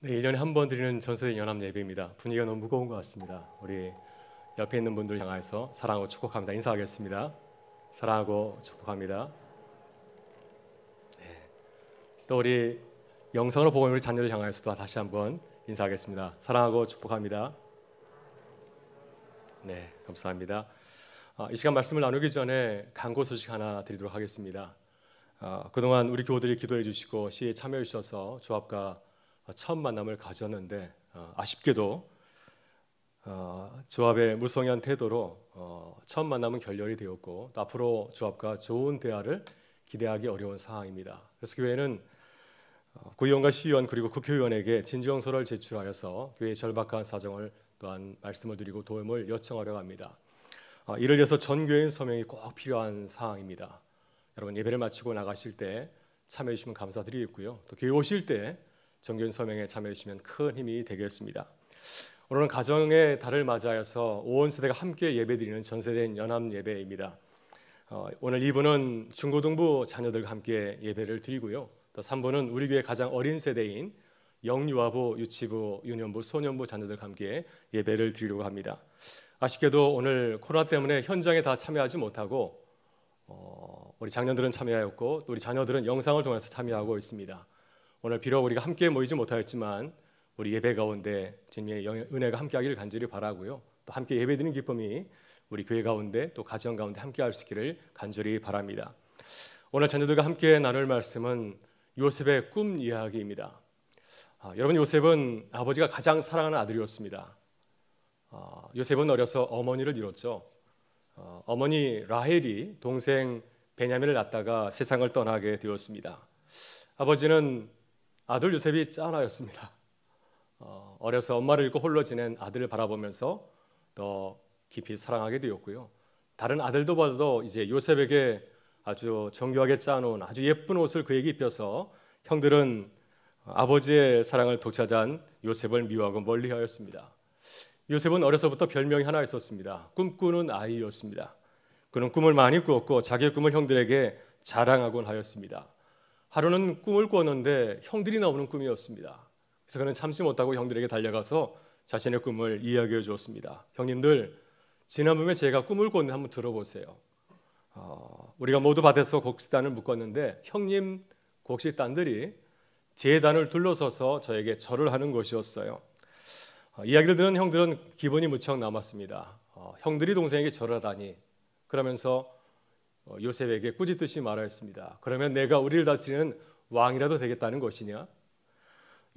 네, 1년에 한 번 드리는 전설의 연합 예배입니다. 분위기가 너무 무거운 것 같습니다. 우리 옆에 있는 분들 향해서 사랑하고 축복합니다. 인사하겠습니다. 사랑하고 축복합니다. 또 우리 영상으로 보고 있는 우리 자녀를 향해서도 다시 한번 인사하겠습니다. 사랑하고 축복합니다. 네, 감사합니다. 이 시간 말씀을 나누기 전에 간구 소식 하나 드리도록 하겠습니다. 그동안 우리 교우들이 기도해 주시고 시에 참여해 주셔서 조합과 처음 만남을 가졌는데 아쉽게도 조합의 무성의한 태도로 처음 만남은 결렬이 되었고 또 앞으로 조합과 좋은 대화를 기대하기 어려운 상황입니다. 그래서 교회는 구의원과 시의원 그리고 국회의원에게 진정서를 제출하여서 교회의 절박한 사정을 또한 말씀을 드리고 도움을 요청하려고 합니다. 이를 위해서 전 교회인 서명이 꼭 필요한 상황입니다. 여러분 예배를 마치고 나가실 때 참여해 주시면 감사드리겠고요. 또 교회 오실 때 정교인 서명에 참여해 주시면 큰 힘이 되겠습니다. 오늘은 가정의 달을 맞이하여서 온 세대가 함께 예배드리는 전세대인 연합 예배입니다. 오늘 2부는 중고등부 자녀들과 함께 예배를 드리고요. 또 3부는 우리 교회 가장 어린 세대인 영유아부, 유치부, 유년부, 소년부 자녀들과 함께 예배를 드리려고 합니다. 아쉽게도 오늘 코로나 때문에 현장에 다 참여하지 못하고 우리 장년들은 참여하였고 또 우리 자녀들은 영상을 통해서 참여하고 있습니다. 오늘 비록 우리가 함께 모이지 못하였지만 우리 예배 가운데 주님의 은혜가 함께하기를 간절히 바라고요. 또 함께 예배드리는 기쁨이 우리 교회 가운데 또 가정 가운데 함께할 수 있기를 간절히 바랍니다. 오늘 자녀들과 함께 나눌 말씀은 요셉의 꿈 이야기입니다. 여러분 요셉은 아버지가 가장 사랑하는 아들이었습니다. 요셉은 어려서 어머니를 잃었죠. 어머니 라헬이 동생 베냐민을 낳다가 세상을 떠나게 되었습니다. 아버지는 아들 요셉이 짠하였습니다. 어려서 엄마를 잃고 홀로 지낸 아들을 바라보면서 더 깊이 사랑하게 되었고요. 다른 아들들보다도 이제 요셉에게 아주 정교하게 짜놓은 아주 예쁜 옷을 그에게 입혀서 형들은 아버지의 사랑을 독차지한 요셉을 미워하고 멀리하였습니다. 요셉은 어려서부터 별명이 하나 있었습니다. 꿈꾸는 아이였습니다. 그는 꿈을 많이 꾸었고 자기의 꿈을 형들에게 자랑하곤 하였습니다. 하루는 꿈을 꾸었는데 형들이 나오는 꿈이었습니다. 그래서 그는 참지 못하고 형들에게 달려가서 자신의 꿈을 이야기해 주었습니다. 형님들, 지난 봄에 제가 꿈을 꿨는데 한번 들어보세요. 우리가 모두 밭에서 곡식단을 묶었는데 형님 곡식단들이 제 단을 둘러서서 저에게 절을 하는 것이었어요. 이야기를 들은 형들은 기분이 무척 남았습니다. 형들이 동생에게 절을 하다니. 그러면서 요셉에게 꾸짖듯이 말하였습니다. 그러면 내가 우리를 다스리는 왕이라도 되겠다는 것이냐?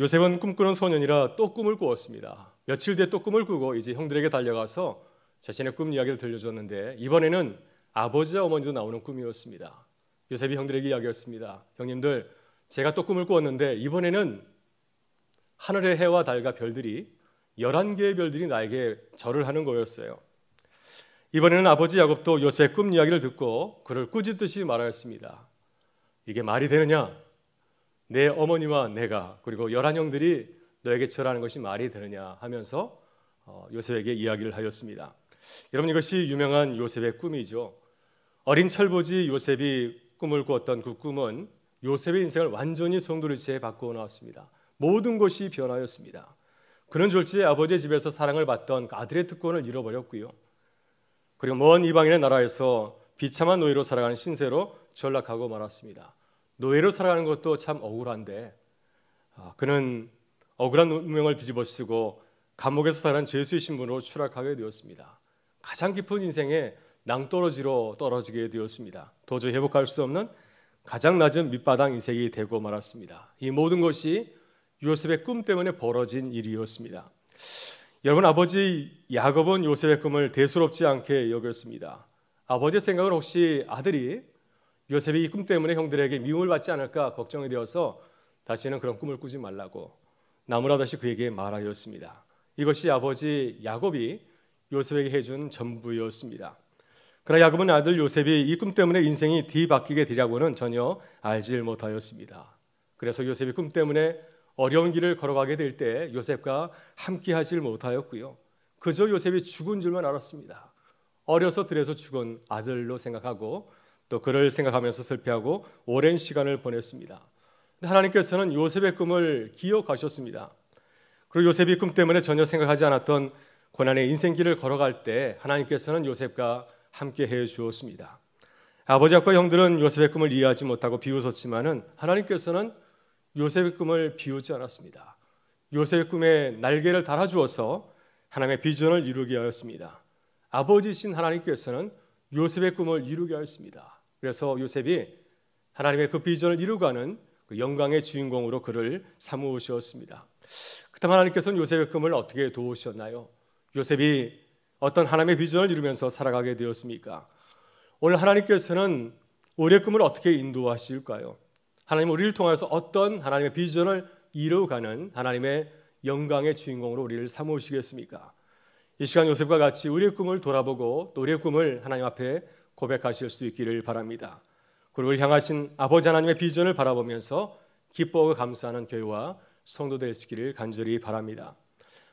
요셉은 꿈꾸는 소년이라 또 꿈을 꾸었습니다. 며칠 뒤에 또 꿈을 꾸고 이제 형들에게 달려가서 자신의 꿈 이야기를 들려줬는데 이번에는 아버지와 어머니도 나오는 꿈이었습니다. 요셉이 형들에게 이야기했습니다. 형님들, 제가 또 꿈을 꾸었는데 이번에는 하늘의 해와 달과 별들이 11개의 별들이 나에게 절을 하는 거였어요. 이번에는 아버지 야곱도 요셉의 꿈 이야기를 듣고 그를 꾸짖듯이 말하였습니다. 이게 말이 되느냐? 내 어머니와 내가 그리고 11형들이 너에게 절하는 것이 말이 되느냐 하면서 요셉에게 이야기를 하였습니다. 여러분 이것이 유명한 요셉의 꿈이죠. 어린 철부지 요셉이 꿈을 꾸었던 그 꿈은 요셉의 인생을 완전히 송두리째 바꾸어 나왔습니다. 모든 것이 변하였습니다. 그는 졸지에 아버지의 집에서 사랑을 받던 아들의 특권을 잃어버렸고요. 그리고 먼 이방인의 나라에서 비참한 노예로 살아가는 신세로 전락하고 말았습니다. 노예로 살아가는 것도 참 억울한데 그는 억울한 운명을 뒤집어쓰고 감옥에서 살아가는 죄수의 신분으로 추락하게 되었습니다. 가장 깊은 인생의 낭떠러지로 떨어지게 되었습니다. 도저히 회복할 수 없는 가장 낮은 밑바닥 인생이 되고 말았습니다. 이 모든 것이 요셉의 꿈 때문에 벌어진 일이었습니다. 여러분 아버지 야곱은 요셉의 꿈을 대수롭지 않게 여겼습니다. 아버지의 생각은 혹시 아들이 요셉이 이 꿈 때문에 형들에게 미움을 받지 않을까 걱정이 되어서 다시는 그런 꿈을 꾸지 말라고 나무라듯이 그에게 말하였습니다. 이것이 아버지 야곱이 요셉에게 해준 전부였습니다. 그러나 야곱은 아들 요셉이 이 꿈 때문에 인생이 뒤바뀌게 되려고는 전혀 알지 못하였습니다. 그래서 요셉이 꿈 때문에 어려운 길을 걸어가게 될 때 요셉과 함께 하질 못하였고요. 그저 요셉이 죽은 줄만 알았습니다. 어려서 들에서 죽은 아들로 생각하고 또 그를 생각하면서 슬퍼하고 오랜 시간을 보냈습니다. 하나님께서는 요셉의 꿈을 기억하셨습니다. 그리고 요셉이 꿈 때문에 전혀 생각하지 않았던 고난의 인생길을 걸어갈 때 하나님께서는 요셉과 함께 해 주었습니다. 아버지와 형들은 요셉의 꿈을 이해하지 못하고 비웃었지만은 하나님께서는 요셉의 꿈을 비웃지 않았습니다. 요셉의 꿈에 날개를 달아주어서 하나님의 비전을 이루게 하였습니다. 아버지신 하나님께서는 요셉의 꿈을 이루게 하였습니다. 그래서 요셉이 하나님의 그 비전을 이루가는 그 영광의 주인공으로 그를 삼으셨습니다. 그렇다면 하나님께서는 요셉의 꿈을 어떻게 도우셨나요? 요셉이 어떤 하나님의 비전을 이루면서 살아가게 되었습니까? 오늘 하나님께서는 우리의 꿈을 어떻게 인도하실까요? 하나님은 우리를 통해서 어떤 하나님의 비전을 이루어가는 하나님의 영광의 주인공으로 우리를 삼으시겠습니까? 이 시간 요셉과 같이 우리의 꿈을 돌아보고 또 우리의 꿈을 하나님 앞에 고백하실 수 있기를 바랍니다. 그리고 우리 향하신 아버지 하나님의 비전을 바라보면서 기뻐하고 감사하는 교회와 성도 될 수 있기를 간절히 바랍니다.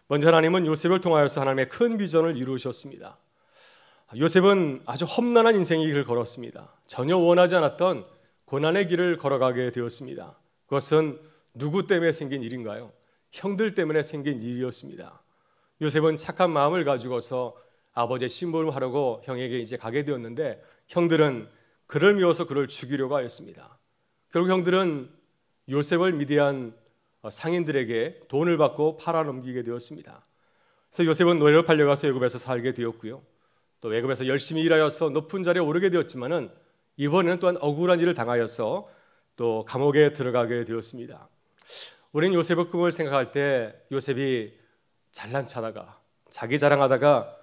먼저 하나님은 요셉을 통하여서 하나님의 큰 비전을 이루셨습니다. 요셉은 아주 험난한 인생의 길을 걸었습니다. 전혀 원하지 않았던 고난의 길을 걸어가게 되었습니다. 그것은 누구 때문에 생긴 일인가요? 형들 때문에 생긴 일이었습니다. 요셉은 착한 마음을 가지고서 아버지의 심부름을 하려고 형에게 이제 가게 되었는데 형들은 그를 미워서 그를 죽이려고 하였습니다. 결국 형들은 요셉을 미디안 상인들에게 돈을 받고 팔아넘기게 되었습니다. 그래서 요셉은 노예로 팔려가서 애굽에서 살게 되었고요. 또 애굽에서 열심히 일하여서 높은 자리에 오르게 되었지만은 이번에는 또한 억울한 일을 당하여서 또 감옥에 들어가게 되었습니다. 우리는 요셉의 꿈을 생각할 때 요셉이 잘난 척하다가 자기 자랑하다가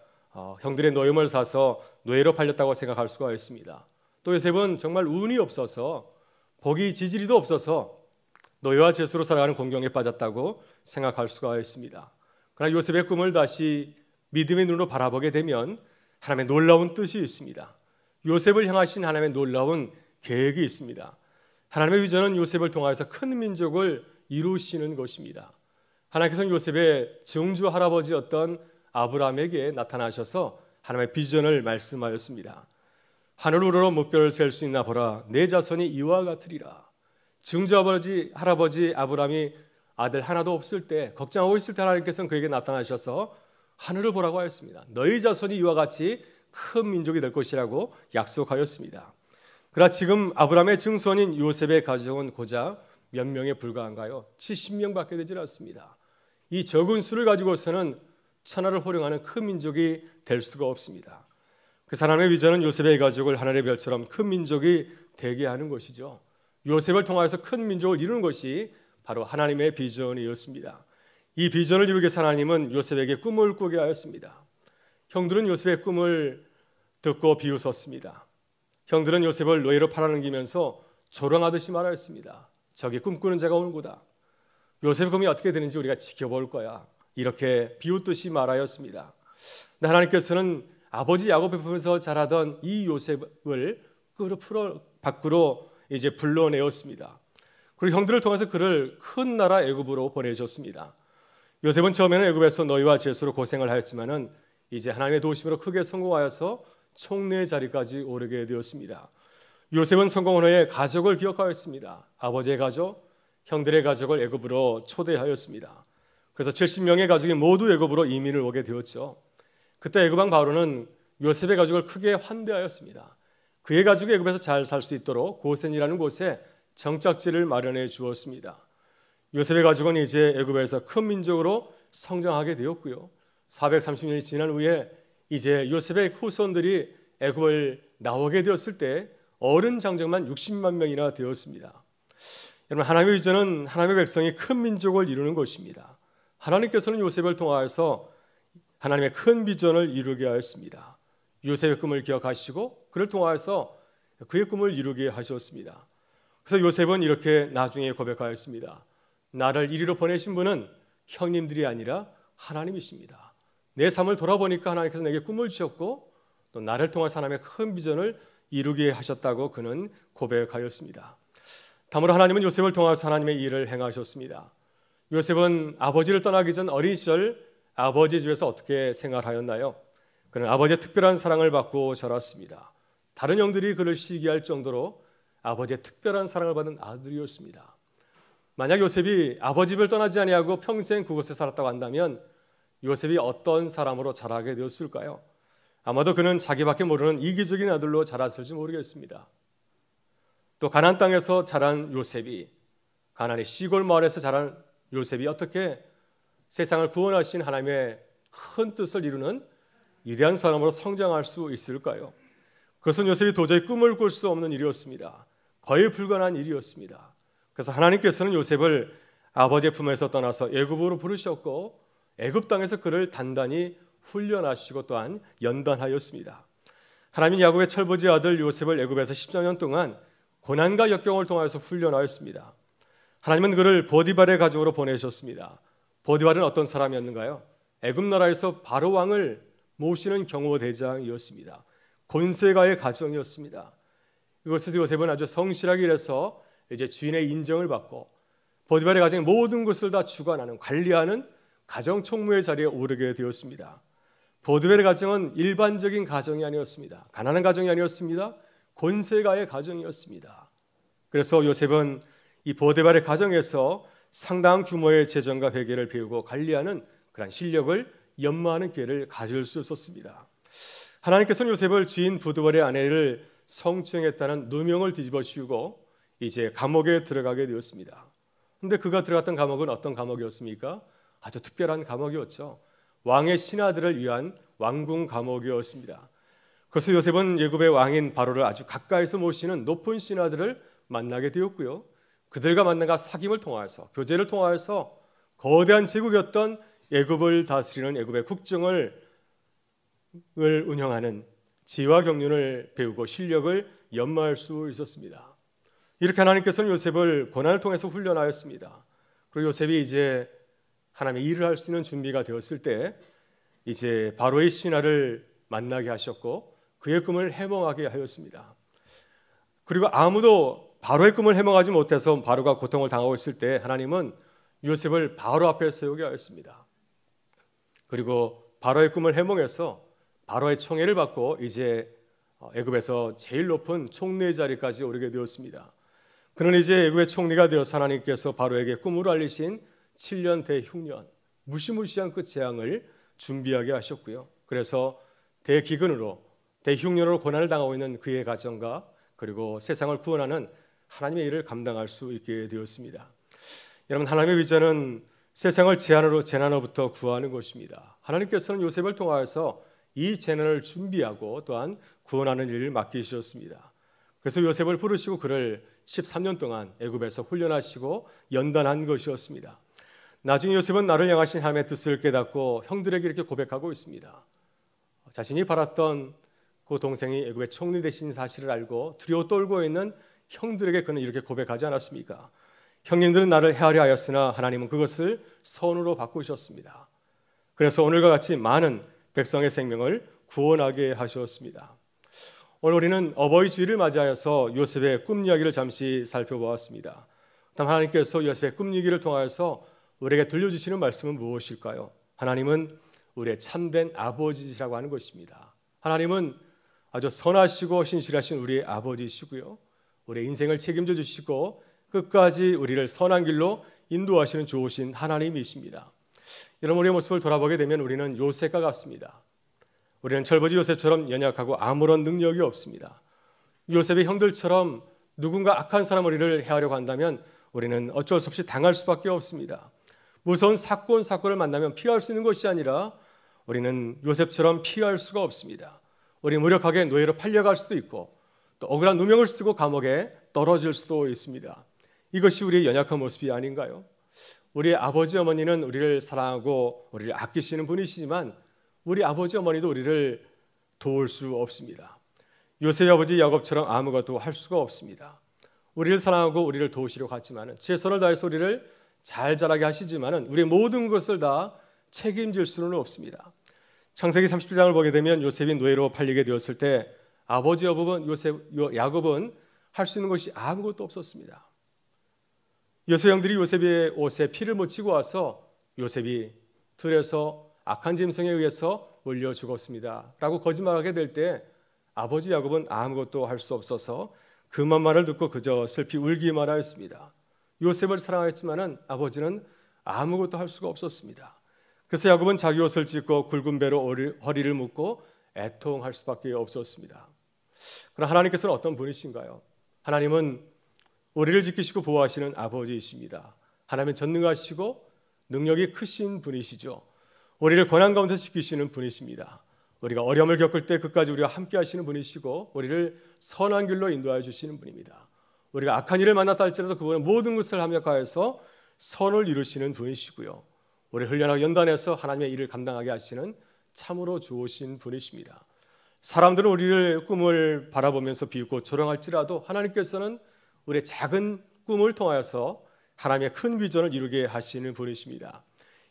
형들의 노임을 사서 노예로 팔렸다고 생각할 수가 있습니다. 또 요셉은 정말 운이 없어서 복이 지지리도 없어서 노예와 죄수로 살아가는 공경에 빠졌다고 생각할 수가 있습니다. 그러나 요셉의 꿈을 다시 믿음의 눈으로 바라보게 되면 하나님의 놀라운 뜻이 있습니다. 요셉을 향하신 하나님의 놀라운 계획이 있습니다. 하나님의 비전은 요셉을 통해서 큰 민족을 이루시는 것입니다. 하나님께서는 요셉의 증조 할아버지였던 아브라함에게 나타나셔서 하나님의 비전을 말씀하였습니다. 하늘 우러러 목별을 셀 수 있나 보라, 내 자손이 이와 같으리라. 증조 할아버지 아브라함이 아들 하나도 없을 때 걱정하고 있을 때 하나님께서는 그에게 나타나셔서 하늘을 보라고 하였습니다. 너희 자손이 이와 같이 큰 민족이 될 것이라고 약속하였습니다. 그러나 지금 아브라함의 증손인 요셉의 가족은 고작 몇 명에 불과한가요? 70명밖에 되지 않습니다. 이 적은 수를 가지고서는 천하를 호령하는 큰 민족이 될 수가 없습니다. 그래서 하나님의 비전은 요셉의 가족을 하늘의 별처럼 큰 민족이 되게 하는 것이죠. 요셉을 통해서 큰 민족을 이루는 것이 바로 하나님의 비전이었습니다. 이 비전을 이루기 위해서 하나님은 요셉에게 꿈을 꾸게 하였습니다. 형들은 요셉의 꿈을 듣고 비웃었습니다. 형들은 요셉을 노예로 팔아넘기면서 조롱하듯이 말하였습니다. 저기 꿈꾸는 자가 오는구나. 요셉의 꿈이 어떻게 되는지 우리가 지켜볼 거야. 이렇게 비웃듯이 말하였습니다. 근데 하나님께서는 아버지 야곱의 품에서 자라던 이 요셉을 밖으로 이제 불러내었습니다. 그리고 형들을 통해서 그를 큰 나라 애굽으로 보내셨습니다. 요셉은 처음에는 애굽에서 노예와 죄수로 고생을 하였지만은 이제 하나님의 도우심으로 크게 성공하여서 총리의 자리까지 오르게 되었습니다. 요셉은 성공 후에 가족을 기억하였습니다. 아버지의 가족, 형들의 가족을 애굽으로 초대하였습니다. 그래서 70명의 가족이 모두 애굽으로 이민을 오게 되었죠. 그때 애굽 왕 바로는 요셉의 가족을 크게 환대하였습니다. 그의 가족이 애굽에서 잘 살 수 있도록 고센이라는 곳에 정착지를 마련해 주었습니다. 요셉의 가족은 이제 애굽에서 큰 민족으로 성장하게 되었고요. 430년이 지난 후에 이제 요셉의 후손들이 애굽을 나오게 되었을 때 어른 장정만 60만 명이나 되었습니다. 여러분, 하나님의 비전은 하나님의 백성이 큰 민족을 이루는 것입니다. 하나님께서는 요셉을 통하여서 하나님의 큰 비전을 이루게 하였습니다. 요셉의 꿈을 기억하시고 그를 통하여서 그의 꿈을 이루게 하셨습니다. 그래서 요셉은 이렇게 나중에 고백하였습니다. 나를 이리로 보내신 분은 형님들이 아니라 하나님이십니다. 내 삶을 돌아보니까 하나님께서 내게 꿈을 주셨고 또 나를 통해서 하나님의 큰 비전을 이루게 하셨다고 그는 고백하였습니다. 다음으로 하나님은 요셉을 통해서 하나님의 일을 행하셨습니다. 요셉은 아버지를 떠나기 전 어린 시절 아버지 집에서 어떻게 생활하였나요? 그는 아버지의 특별한 사랑을 받고 자랐습니다. 다른 형들이 그를 시기할 정도로 아버지의 특별한 사랑을 받은 아들이었습니다. 만약 요셉이 아버지 집을 떠나지 아니하고 평생 그곳에 살았다고 한다면 요셉이 어떤 사람으로 자라게 되었을까요? 아마도 그는 자기밖에 모르는 이기적인 아들로 자랐을지 모르겠습니다. 또 가나안 땅에서 자란 요셉이, 가나안의 시골 마을에서 자란 요셉이 어떻게 세상을 구원하신 하나님의 큰 뜻을 이루는 위대한 사람으로 성장할 수 있을까요? 그것은 요셉이 도저히 꿈을 꿀 수 없는 일이었습니다. 거의 불가능한 일이었습니다. 그래서 하나님께서는 요셉을 아버지의 품에서 떠나서 애굽으로 부르셨고 애굽 땅에서 그를 단단히 훈련하시고 또한 연단하였습니다. 하나님은 야곱의 철부지 아들 요셉을 애굽에서 14년 동안 고난과 역경을 통하여서 훈련하였습니다. 하나님은 그를 보디발의 가족으로 보내셨습니다. 보디발은 어떤 사람이었는가요? 애굽 나라에서 바로 왕을 모시는 경호대장이었습니다. 권세가의 가정이었습니다. 이곳에서 요셉은 아주 성실하게 일해서 이제 주인의 인정을 받고 보디발의 가정의 모든 것을 다 주관하는, 관리하는 가정 총무의 자리에 오르게 되었습니다. 보디발의 가정은 일반적인 가정이 아니었습니다. 가난한 가정이 아니었습니다. 권세가의 가정이었습니다. 그래서 요셉은 이 보디발의 가정에서 상당한 규모의 재정과 회계를 배우고 관리하는 그런 실력을 연마하는 기회를 가질 수 있었습니다. 하나님께서는 요셉을 주인 보디발의 아내를 성추행했다는 누명을 뒤집어 씌우고 이제 감옥에 들어가게 되었습니다. 그런데 그가 들어갔던 감옥은 어떤 감옥이었습니까? 아주 특별한 감옥이었죠. 왕의 신하들을 위한 왕궁 감옥이었습니다. 그래서 요셉은 애굽의 왕인 바로를 아주 가까이서 모시는 높은 신하들을 만나게 되었고요. 그들과 만나가 사귐을 통하여서, 교제를 통하여서 거대한 제국이었던 애굽을 다스리는 애굽의 국정을 운영하는 지혜와 경륜을 배우고 실력을 연마할 수 있었습니다. 이렇게 하나님께서는 요셉을 고난을 통해서 훈련하였습니다. 그리고 요셉이 이제 하나님의 일을 할 수 있는 준비가 되었을 때 이제 바로의 신하를 만나게 하셨고 그의 꿈을 해몽하게 하였습니다. 그리고 아무도 바로의 꿈을 해몽하지 못해서 바로가 고통을 당하고 있을 때 하나님은 요셉을 바로 앞에 세우게 하였습니다. 그리고 바로의 꿈을 해몽해서 바로의 총애를 받고 이제 애굽에서 제일 높은 총리 자리까지 오르게 되었습니다. 그는 이제 애굽의 총리가 되어서 하나님께서 바로에게 꿈으로 알리신 7년 대흉년, 무시무시한 그 재앙을 준비하게 하셨고요. 그래서 대기근으로, 대흉년으로 고난을 당하고 있는 그의 가정과 그리고 세상을 구원하는 하나님의 일을 감당할 수 있게 되었습니다. 여러분, 하나님의 비전은 세상을 재난으로부터 구하는 것입니다. 하나님께서는 요셉을 통하여서 이 재난을 준비하고 또한 구원하는 일을 맡기셨습니다. 그래서 요셉을 부르시고 그를 13년 동안 애굽에서 훈련하시고 연단한 것이었습니다. 나중에 요셉은 나를 향하신 하나님의 뜻을 깨닫고 형들에게 이렇게 고백하고 있습니다. 자신이 바랐던 그 동생이 애굽의 총리 되신 사실을 알고 두려워 떨고 있는 형들에게 그는 이렇게 고백하지 않았습니까? 형님들은 나를 헤아려 하였으나 하나님은 그것을 선으로 바꾸셨습니다. 그래서 오늘과 같이 많은 백성의 생명을 구원하게 하셨습니다. 오늘 우리는 어버이 주일을 맞이하여서 요셉의 꿈 이야기를 잠시 살펴보았습니다. 다음 하나님께서 요셉의 꿈 얘기를 통하여서 우리에게 들려주시는 말씀은 무엇일까요? 하나님은 우리의 참된 아버지시라고 하는 것입니다. 하나님은 아주 선하시고 신실하신 우리의 아버지시고요. 우리의 인생을 책임져 주시고 끝까지 우리를 선한 길로 인도하시는 좋으신 하나님이십니다. 여러분, 우리의 모습을 돌아보게 되면 우리는 요셉과 같습니다. 우리는 철부지 요셉처럼 연약하고 아무런 능력이 없습니다. 요셉의 형들처럼 누군가 악한 사람 우리를 해하려고 한다면 우리는 어쩔 수 없이 당할 수밖에 없습니다. 무서운 사건을 만나면 피할 수 있는 것이 아니라 우리는 요셉처럼 피할 수가 없습니다. 우리 무력하게 노예로 팔려갈 수도 있고 또 억울한 누명을 쓰고 감옥에 떨어질 수도 있습니다. 이것이 우리의 연약한 모습이 아닌가요? 우리의 아버지 어머니는 우리를 사랑하고 우리를 아끼시는 분이시지만 우리 아버지 어머니도 우리를 도울 수 없습니다. 요셉의 아버지 야곱처럼 아무것도 할 수가 없습니다. 우리를 사랑하고 우리를 도우시려고 하지만 최선을 다해서 우리를 잘 자라게 하시지만 우리의 모든 것을 다 책임질 수는 없습니다. 창세기 37장을 보게 되면 요셉이 노예로 팔리게 되었을 때 아버지 야곱은 할 수 있는 것이 아무것도 없었습니다. 요셉 형들이 요셉의 옷에 피를 묻히고 와서 요셉이 들에서 악한 짐승에 의해서 올려 죽었습니다 라고 거짓말하게 될 때 아버지 야곱은 아무것도 할 수 없어서 그만 말을 듣고 그저 슬피 울기만 하였습니다. 요셉을 사랑했지만은 아버지는 아무것도 할 수가 없었습니다. 그래서 야곱은 자기 옷을 찢고 굵은 배로 허리를 묶고 애통할 수밖에 없었습니다. 그러나 하나님께서는 어떤 분이신가요? 하나님은 우리를 지키시고 보호하시는 아버지이십니다. 하나님은 전능하시고 능력이 크신 분이시죠. 우리를 고난 가운데 지키시는 분이십니다. 우리가 어려움을 겪을 때 끝까지 우리와 함께 하시는 분이시고 우리를 선한 길로 인도하여 주시는 분입니다. 우리가 악한 일을 만났다 할지라도 그분은 모든 것을 합력하여서 선을 이루시는 분이시고요. 우리 훈련하고 연단해서 하나님의 일을 감당하게 하시는 참으로 좋으신 분이십니다. 사람들은 우리를 꿈을 바라보면서 비웃고 조롱할지라도 하나님께서는 우리의 작은 꿈을 통하여서 하나님의 큰 비전을 이루게 하시는 분이십니다.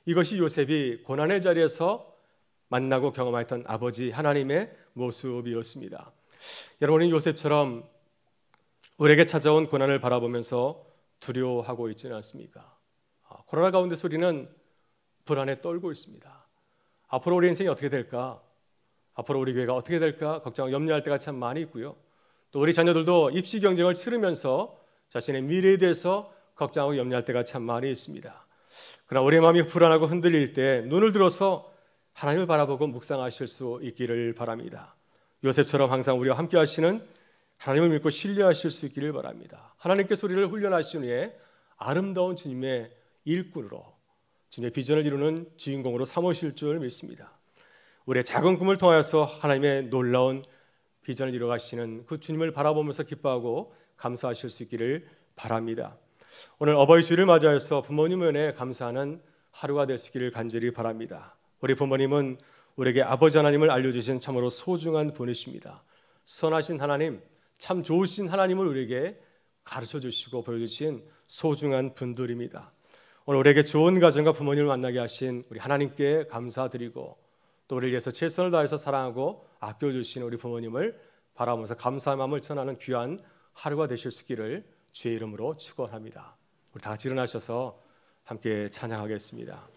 이것이 요셉이 고난의 자리에서 만나고 경험했던 아버지 하나님의 모습이었습니다. 여러분이 요셉처럼 우리에게 찾아온 고난을 바라보면서 두려워하고 있지는 않습니까? 코로나 가운데서 우리는 불안에 떨고 있습니다. 앞으로 우리 인생이 어떻게 될까? 앞으로 우리 교회가 어떻게 될까? 걱정하고 염려할 때가 참 많이 있고요. 또 우리 자녀들도 입시 경쟁을 치르면서 자신의 미래에 대해서 걱정하고 염려할 때가 참 많이 있습니다. 그러나 우리의 마음이 불안하고 흔들릴 때 눈을 들어서 하나님을 바라보고 묵상하실 수 있기를 바랍니다. 요셉처럼 항상 우리와 함께 하시는 하나님을 믿고 신뢰하실 수 있기를 바랍니다. 하나님께서 우리를 훈련하신 후에 아름다운 주님의 일꾼으로 주님의 비전을 이루는 주인공으로 삼으실 줄 믿습니다. 우리의 작은 꿈을 통하여서 하나님의 놀라운 비전을 이루어가시는 그 주님을 바라보면서 기뻐하고 감사하실 수 있기를 바랍니다. 오늘 어버이 주일을 맞이해서 부모님 은혜에 감사하는 하루가 될 수 있기를 간절히 바랍니다. 우리 부모님은 우리에게 아버지 하나님을 알려주신 참으로 소중한 분이십니다. 선하신 하나님, 참 좋으신 하나님을 우리에게 가르쳐 주시고 보여주신 소중한 분들입니다. 오늘 우리에게 좋은 가정과 부모님을 만나게 하신 우리 하나님께 감사드리고 또 우리를 위해서 최선을 다해서 사랑하고 아껴주신 우리 부모님을 바라보면서 감사의 마음을 전하는 귀한 하루가 되실 수 있기를 주의 이름으로 축원합니다. 우리 다 같이 일어나셔서 함께 찬양하겠습니다.